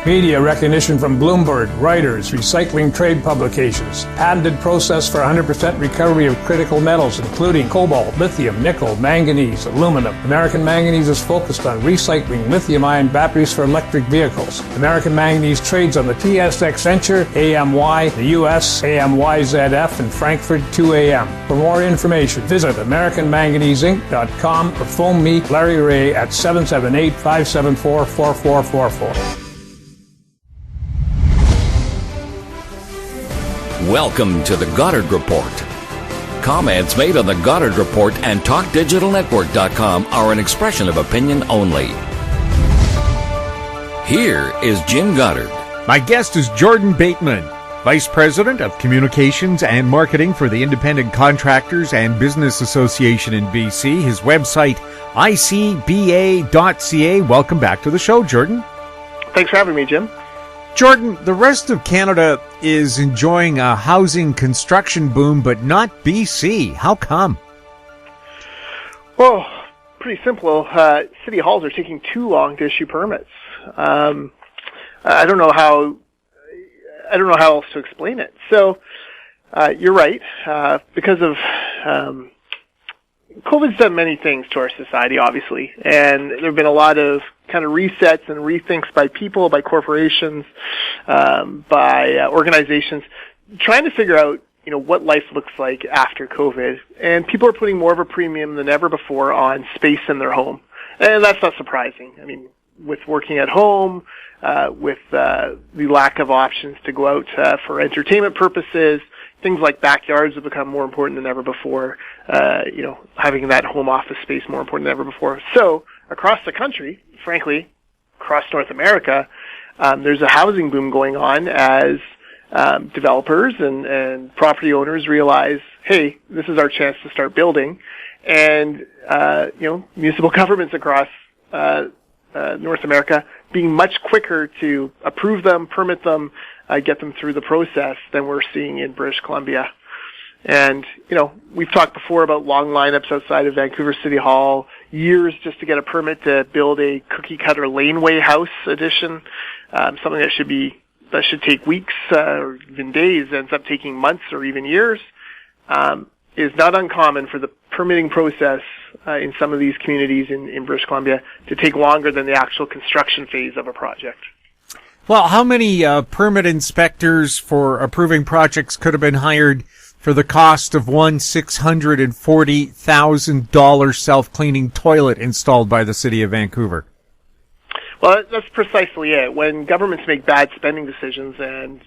Media recognition from Bloomberg, Reuters, recycling trade publications. Patented process for 100% recovery of critical metals, including cobalt, lithium, nickel, manganese, aluminum. American Manganese is focused on recycling lithium-ion batteries for electric vehicles. American Manganese trades on the TSX Venture, AMY, the US, AMYZF, and Frankfurt 2AM. For more information, visit AmericanManganeseInc.com or phone me, Larry Ray, at 778-574-4444. Welcome to the Goddard Report. Comments made on the Goddard Report and TalkDigitalNetwork.com are an expression of opinion only. Here is Jim Goddard. My guest is Jordan Bateman, Vice President of Communications and Marketing for the Independent Contractors and Business Association in BC. His website, icba.ca. Welcome back to the show, Jordan. Thanks for having me, Jim. Jordan, the rest of Canada is enjoying a housing construction boom, but not BC. How come? Well, pretty simple. City halls are taking too long to issue permits. I don't know how else to explain it. So, you're right. Because of COVID's done many things to our society, obviously, and there have been a lot of kind of resets and rethinks by people, by corporations, by organizations, trying to figure out, what life looks like after COVID. And people are putting more of a premium than ever before on space in their home. And that's not surprising. I mean, with working at home, with the lack of options to go out for entertainment purposes, things like backyards have become more important than ever before. Having that home office space more important than ever before. So across the country, frankly, across North America, there's a housing boom going on as developers and property owners realize, hey, this is our chance to start building. And, municipal governments across North America being much quicker to approve them, permit them, get them through the process than we're seeing in British Columbia. And, we've talked before about long lineups outside of Vancouver City Hall, years just to get a permit to build a cookie-cutter laneway house addition, something that should take weeks or even days, ends up taking months or even years, is not uncommon for the permitting process in some of these communities in British Columbia to take longer than the actual construction phase of a project. Well, how many permit inspectors for approving projects could have been hired for the cost of one $640,000 self-cleaning toilet installed by the City of Vancouver? Well, that's precisely it. When governments make bad spending decisions and,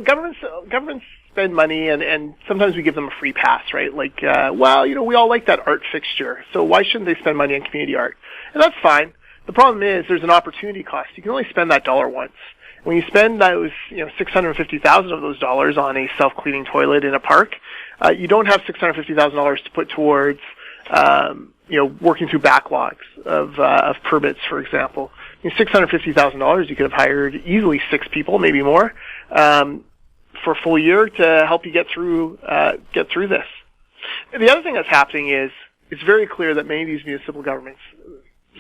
governments spend money and sometimes we give them a free pass, right? Like, we all like that art fixture, so why shouldn't they spend money on community art? And that's fine. The problem is there's an opportunity cost. You can only spend that dollar once. When you spend those, $650,000 of those dollars on a self-cleaning toilet in a park, you don't have $650,000 to put towards, working through backlogs of permits, for example. $650,000, you could have hired easily 6 people, maybe more, for a full year to help you get through this. And the other thing that's happening is it's very clear that many of these municipal governments,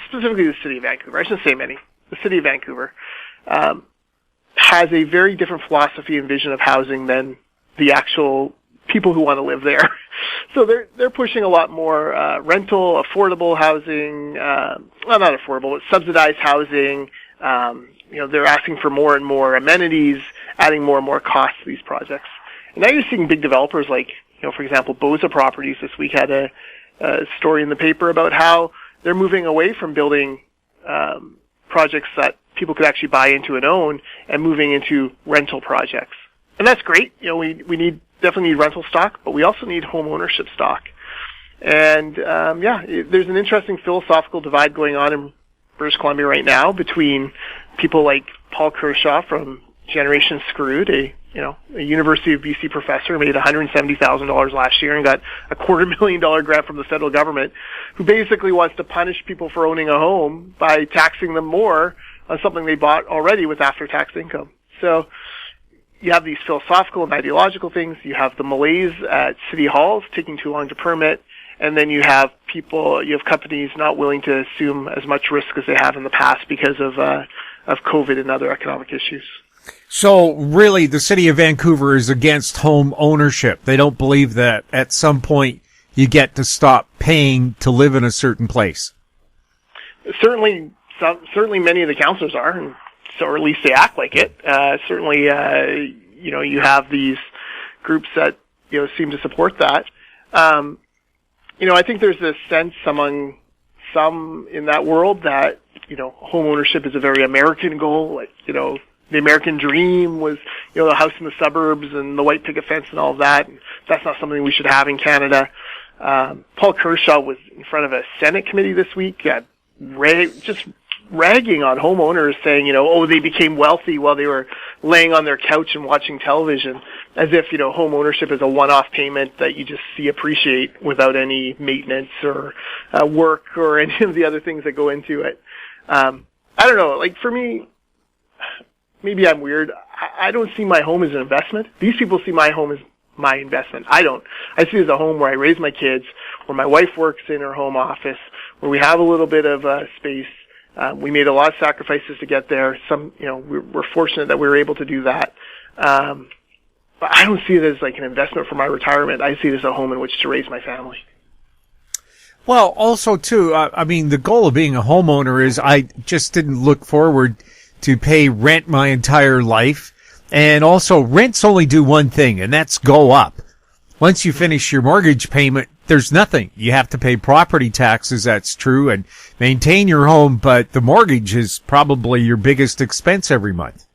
specifically the City of Vancouver, I shouldn't say many, the City of Vancouver, has a very different philosophy and vision of housing than the actual people who want to live there. So they're pushing a lot more rental, affordable housing, not affordable, but subsidized housing. They're asking for more and more amenities, adding more and more costs to these projects. And now you're seeing big developers like, for example, Boza Properties this week had a story in the paper about how they're moving away from building projects that people could actually buy into and own and moving into rental projects. And that's great. We definitely need rental stock, but we also need home ownership stock. And, there's an interesting philosophical divide going on in British Columbia right now between people like Paul Kershaw from Generation Screwed, a University of BC professor, made $170,000 last year and got a $250,000 grant from the federal government, who basically wants to punish people for owning a home by taxing them more on something they bought already with after-tax income. So you have these philosophical and ideological things. You have the malaise at city halls taking too long to permit. and then you have companies not willing to assume as much risk as they have in the past because of COVID and other economic issues. So really, the city of Vancouver is against home ownership. They don't believe that at some point you get to stop paying to live in a certain place. Certainly many of the councillors are, or at least they act like it. You have these groups that, seem to support that. I think there's a sense among some in that world that, home ownership is a very American goal. Like, the American dream was, the house in the suburbs and the white picket fence and all of that. And that's not something we should have in Canada. Paul Kershaw was in front of a Senate committee this week, just ragging on homeowners, saying, they became wealthy while they were laying on their couch and watching television, as if, home ownership is a one-off payment that you just see appreciate without any maintenance or work or any of the other things that go into it. I don't know. Like, for me, maybe I'm weird. I don't see my home as an investment. These people see my home as my investment. I don't. I see it as a home where I raise my kids, where my wife works in her home office, where we have a little bit of space. We made a lot of sacrifices to get there. We're fortunate that we were able to do that. But I don't see it as like an investment for my retirement. I see it as a home in which to raise my family. Well, also too, the goal of being a homeowner is I just didn't look forward to pay rent my entire life. And also, rents only do one thing, and that's go up. Once you finish your mortgage payment, there's nothing. You have to pay property taxes, that's true, and maintain your home, but the mortgage is probably your biggest expense every month.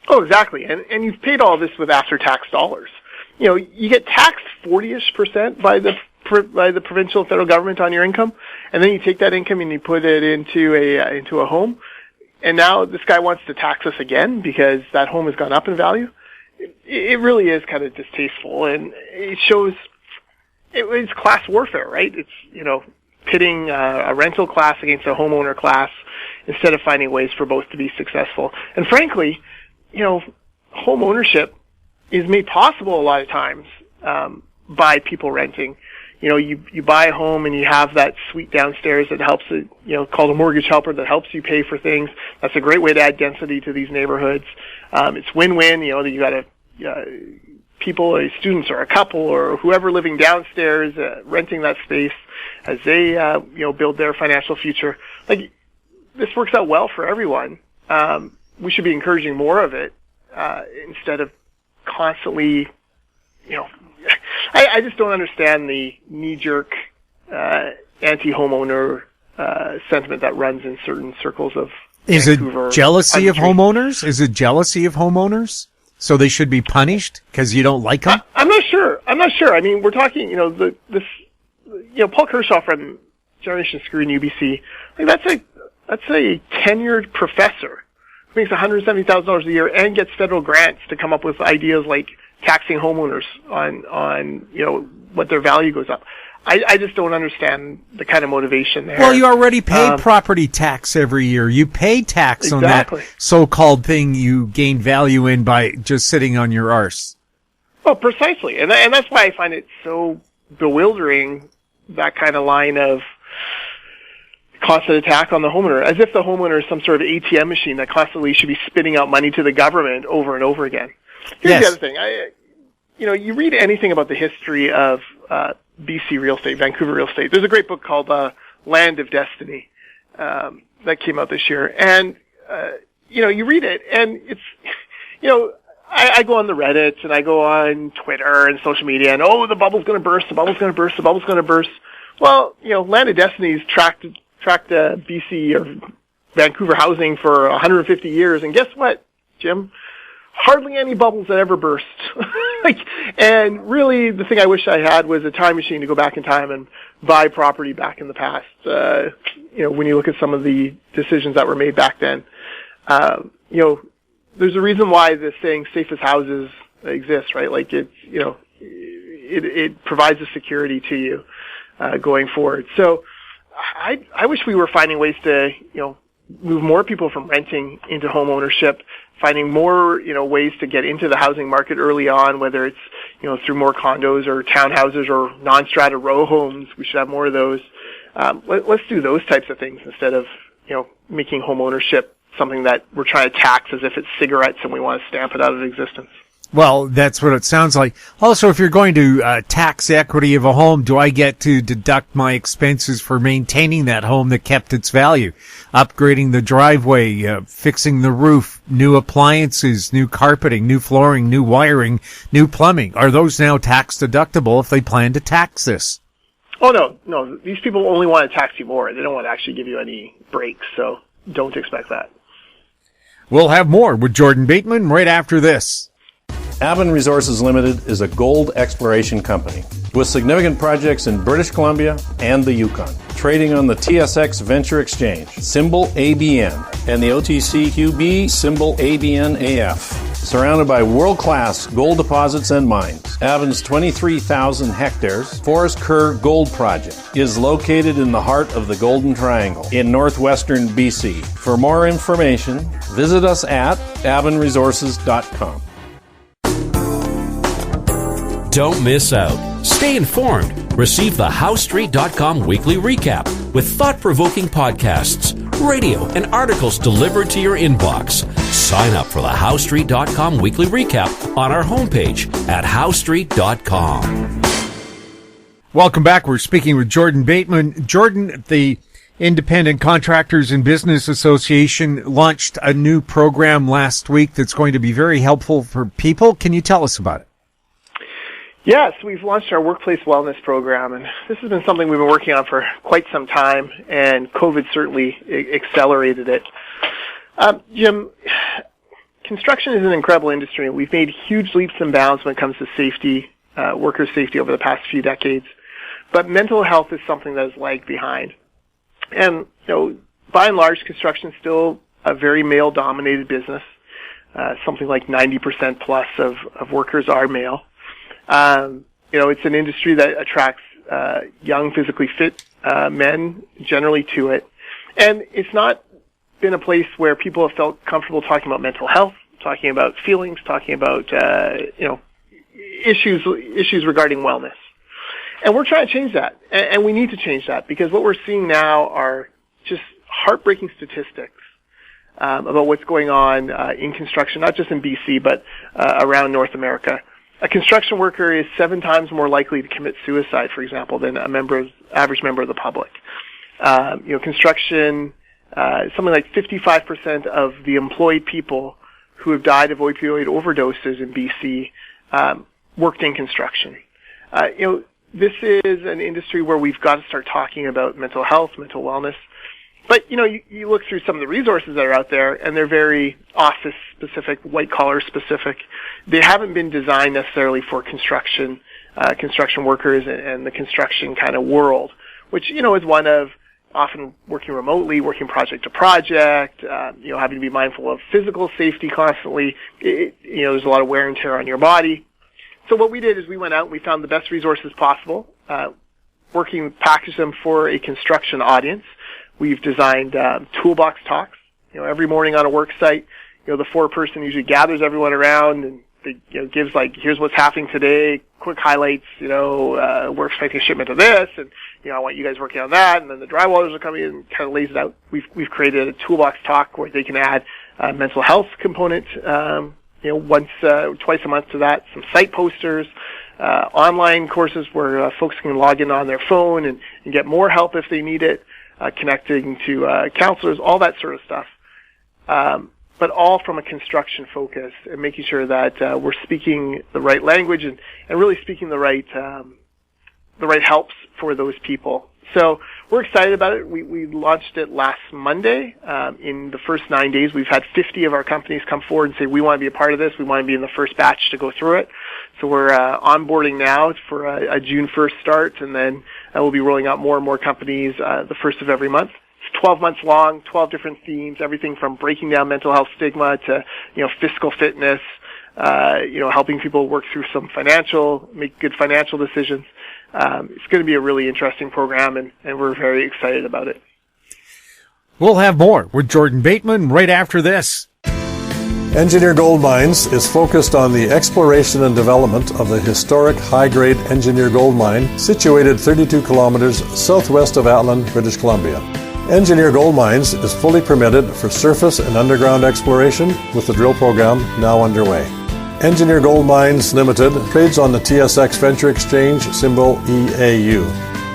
Oh, exactly. And you've paid all this with after-tax dollars. You get taxed 40-ish% by the provincial and federal government on your income, and then you take that income and you put it into a home. And now this guy wants to tax us again because that home has gone up in value. It really is kind of distasteful, and it shows it's class warfare, right? It's, pitting a rental class against a homeowner class instead of finding ways for both to be successful. And frankly, home ownership is made possible a lot of times by people renting. You buy a home and you have that suite downstairs that helps it, called a mortgage helper that helps you pay for things. That's a great way to add density to these neighborhoods. It's win-win, that you got people, students or a couple or whoever living downstairs, renting that space as they, build their financial future. Like, this works out well for everyone. We should be encouraging more of it, instead of constantly, I just don't understand the knee-jerk anti-homeowner sentiment that runs in certain circles of Vancouver. Is it jealousy of homeowners? Is it jealousy of homeowners? So they should be punished because you don't like them? I'm not sure. I mean, we're talking, Paul Kershaw from Generation Screw in UBC. Like, that's a tenured professor who makes $170,000 a year and gets federal grants to come up with ideas like taxing homeowners on what their value goes up. I just don't understand the kind of motivation there. Well, you already pay property tax every year. You pay tax on that so-called thing you gain value in by just sitting on your arse. Well, precisely. And that's why I find it so bewildering, that kind of line of constant attack on the homeowner, as if the homeowner is some sort of ATM machine that constantly should be spitting out money to the government over and over again. Here's the other thing. You read anything about the history of BC real estate, Vancouver real estate. There's a great book called Land of Destiny that came out this year. And, you read it, and it's, I go on the Reddit, and I go on Twitter and social media, and, the bubble's going to burst, the bubble's going to burst, the bubble's going to burst. Well, Land of Destiny's tracked BC or Vancouver housing for 150 years, and guess what, Jim? Hardly any bubbles that ever burst. And really, the thing I wish I had was a time machine to go back in time and buy property back in the past. When you look at some of the decisions that were made back then, there's a reason why the saying "safest houses" exists, right? Like, it's, it provides a security to you going forward. So I wish we were finding ways to move more people from renting into home ownership, finding more, ways to get into the housing market early on, whether it's, through more condos or townhouses or non-strata row homes. We should have more of those. Let's do those types of things instead of, making home ownership something that we're trying to tax as if it's cigarettes and we want to stamp it out of existence. Well, that's what it sounds like. Also, if you're going to tax equity of a home, do I get to deduct my expenses for maintaining that home that kept its value? Upgrading the driveway, fixing the roof, new appliances, new carpeting, new flooring, new wiring, new plumbing. Are those now tax deductible if they plan to tax this? Oh, no. These people only want to tax you more. They don't want to actually give you any breaks, so don't expect that. We'll have more with Jordan Bateman right after this. Bateman Resources Limited is a gold exploration company with significant projects in British Columbia and the Yukon, trading on the TSX Venture Exchange, symbol ABN, and the OTCQB, symbol ABNAF. Surrounded by world-class gold deposits and mines, Bateman's 23,000 hectares Forest Kerr Gold Project is located in the heart of the Golden Triangle in northwestern BC. For more information, visit us at batemanresources.com. Don't miss out. Stay informed. Receive the HowStreet.com weekly recap with thought-provoking podcasts, radio, and articles delivered to your inbox. Sign up for the HowStreet.com weekly recap on our homepage at HowStreet.com. Welcome back. We're speaking with Jordan Bateman. Jordan, the Independent Contractors and Business Association launched a new program last week that's going to be very helpful for people. Can you tell us about it? Yes, we've launched our workplace wellness program, and this has been something we've been working on for quite some time, and COVID certainly accelerated it. Jim, construction is an incredible industry, and we've made huge leaps and bounds when it comes to safety, worker safety over the past few decades. But mental health is something that has lagged behind. And, by and large, construction is still a very male-dominated business. Something like 90% plus of workers are male. It's an industry that attracts young, physically fit men generally to it. And it's not been a place where people have felt comfortable talking about mental health, talking about feelings, talking about, issues regarding wellness. And we're trying to change that. And we need to change that because what we're seeing now are just heartbreaking statistics about what's going on in construction, not just in BC, but around North America. A construction worker is 7 times more likely to commit suicide, for example, than average member of the public. Construction, something like 55% of the employed people who have died of opioid overdoses in BC worked in construction. This is an industry where we've got to start talking about mental health, mental wellness. But, you look through some of the resources that are out there, and they're very office-specific, white-collar specific. They haven't been designed necessarily for construction workers and the construction kind of world, which, is one of often working remotely, working project to project, having to be mindful of physical safety constantly. There's a lot of wear and tear on your body. So what we did is we went out and we found the best resources possible, packaged them for a construction audience. We've designed toolbox talks. Every morning on a work site, the foreperson usually gathers everyone around and gives here's what's happening today, quick highlights. We're expecting a shipment of this, and I want you guys working on that. And then the drywallers will come in and kind of lays it out. We've created a toolbox talk where they can add a mental health component. Twice a month to that. Some site posters, online courses where folks can log in on their phone and get more help if they need it. Connecting to counselors, all that sort of stuff, but all from a construction focus and making sure that we're speaking the right language and really speaking the right helps for those people. So we're excited about it. We launched it last Monday. In the first 9 days, we've had 50 of our companies come forward and say, we want to be a part of this. We want to be in the first batch to go through it. So we're onboarding now for a June 1st start, and then we'll be rolling out more and more companies the first of every month. It's 12 months long, 12 different themes, everything from breaking down mental health stigma to fiscal fitness, helping people work through make good financial decisions. It's going to be a really interesting program, and we're very excited about it. We'll have more with Jordan Bateman right after this. Engineer Gold Mines is focused on the exploration and development of the historic high-grade Engineer Gold Mine situated 32 kilometers southwest of Atlan, British Columbia. Engineer Gold Mines is fully permitted for surface and underground exploration with the drill program now underway. Engineer Gold Mines Limited trades on the TSX Venture Exchange, symbol EAU.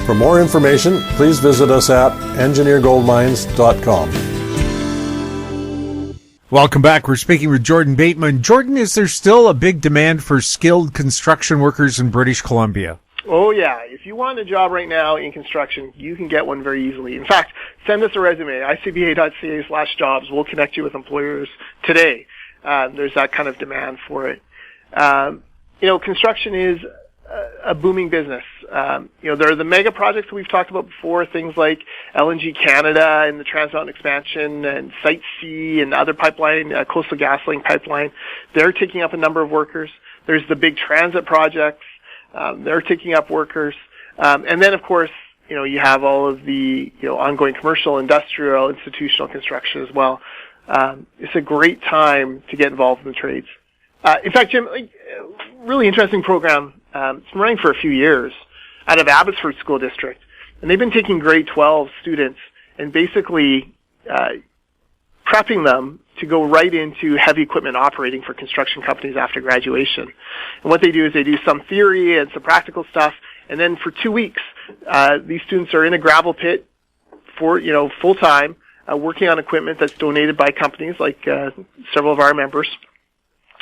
For more information, please visit us at engineergoldmines.com. Welcome back. We're speaking with Jordan Bateman. Jordan, is there still a big demand for skilled construction workers in British Columbia? Oh, yeah. If you want a job right now in construction, you can get one very easily. In fact, send us a resume, icba.ca/jobs. We'll connect you with employers today. There's that kind of demand for it. Construction is a booming business. There are the mega projects that we've talked about before, things like LNG Canada and the Trans Mountain expansion and Site C and other pipeline, Coastal GasLink pipeline. They're taking up a number of workers. There's the big transit projects. They're taking up workers. And then, of course, you have all of the, ongoing commercial, industrial, institutional construction as well. It's a great time to get involved in the trades. In fact, Jim, really interesting program. It's been running for a few years out of Abbotsford School District. And they've been taking grade 12 students and basically prepping them to go right into heavy equipment operating for construction companies after graduation. And what they do is they do some theory and some practical stuff, and then for 2 weeks, these students are in a gravel pit for, full time, working on equipment that's donated by companies like several of our members.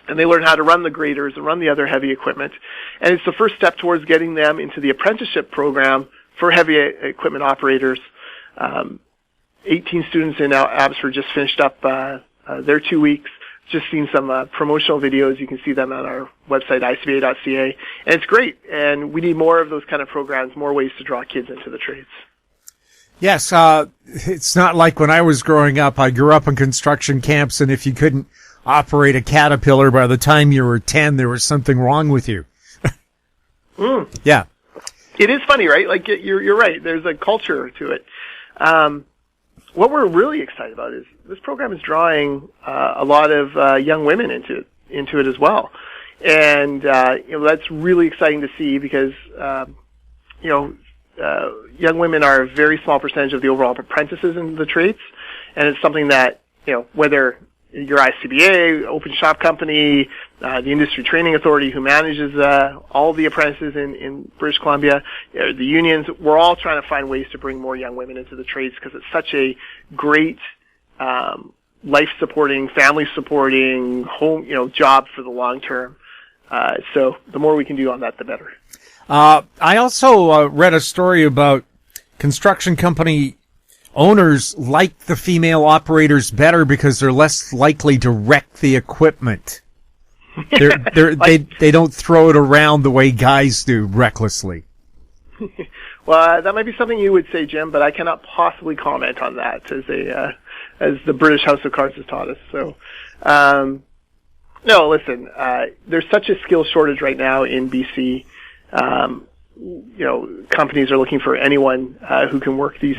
And they learn how to run the graders and run the other heavy equipment. And it's the first step towards getting them into the apprenticeship program for heavy equipment operators. 18 students in Abbotsford just finished up their 2 weeks. Just seen some promotional videos. You can see them on our website, icba.ca. And it's great. And we need more of those kind of programs, more ways to draw kids into the trades. Yes, it's not like when I was growing up. I grew up in construction camps, and if you couldn't operate a Caterpillar by the time you were 10, there was something wrong with you. Yeah. It is funny, right? Like, you're right. There's a culture to it. What we're really excited about is this program is drawing a lot of young women into it as well. And, that's really exciting to see because, young women are a very small percentage of the overall apprentices in the trades. And it's something that, whether your ICBA, Open Shop Company, the Industry Training Authority who manages all the apprentices in British Columbia, the unions, we're all trying to find ways to bring more young women into the trades because it's such a great life-supporting, family-supporting, home, job for the long term. So the more we can do on that, the better. I also read a story about construction company owners like the female operators better because they're less likely to wreck the equipment. They don't throw it around the way guys do recklessly. Well, that might be something you would say, Jim, but I cannot possibly comment on that as the British House of Cards has taught us. So, no, listen, there's such a skill shortage right now in BC. Companies are looking for anyone who can work these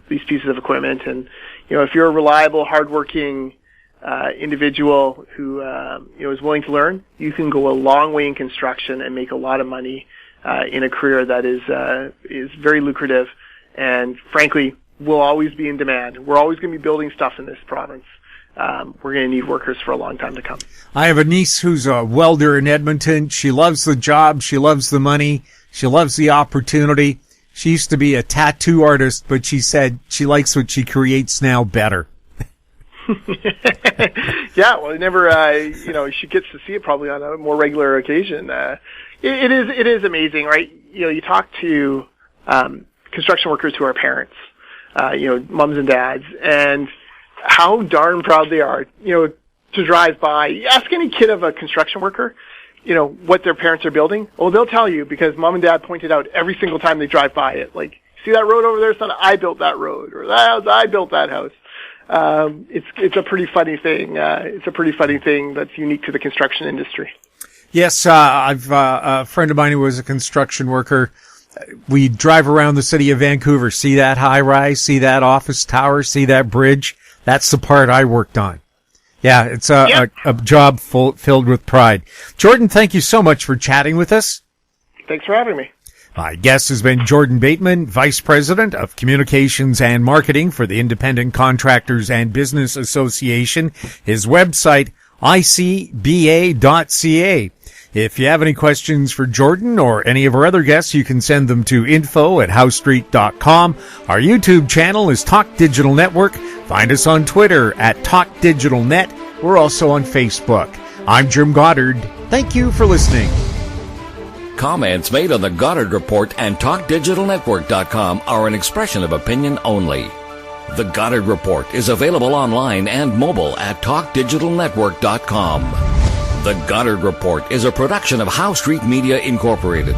pieces of equipment. And, if you're a reliable, hardworking individual who, is willing to learn, you can go a long way in construction and make a lot of money in a career that is very lucrative and, frankly, will always be in demand. We're always going to be building stuff in this province. We're going to need workers for a long time to come. I have a niece who's a welder in Edmonton. She loves the job. She loves the money. She loves the opportunity. She used to be a tattoo artist, but she said she likes what she creates now better. Yeah, well, she gets to see it probably on a more regular occasion. It is amazing, right? You talk to construction workers who are parents, moms and dads, and how darn proud they are, to drive by. Ask any kid of a construction worker, what their parents are building. Oh, they'll tell you because mom and dad pointed out every single time they drive by it. Like, see that road over there, son? I built that road, or I built that house. It's a pretty funny thing. It's a pretty funny thing that's unique to the construction industry. Yes, I've a friend of mine who was a construction worker. We drive around the city of Vancouver, see that high rise, see that office tower, see that bridge. That's the part I worked on. Yeah, it's a job filled with pride. Jordan, thank you so much for chatting with us. Thanks for having me. My guest has been Jordan Bateman, Vice President of Communications and Marketing for the Independent Contractors and Business Association. His website, icba.ca. If you have any questions for Jordan or any of our other guests, you can send them to info@howstreet.com. Our YouTube channel is Talk Digital Network. Find us on Twitter @TalkDigitalNet. We're also on Facebook. I'm Jim Goddard. Thank you for listening. Comments made on the Goddard Report and TalkDigitalNetwork.com are an expression of opinion only. The Goddard Report is available online and mobile at TalkDigitalNetwork.com. The Goddard Report is a production of How Street Media Incorporated.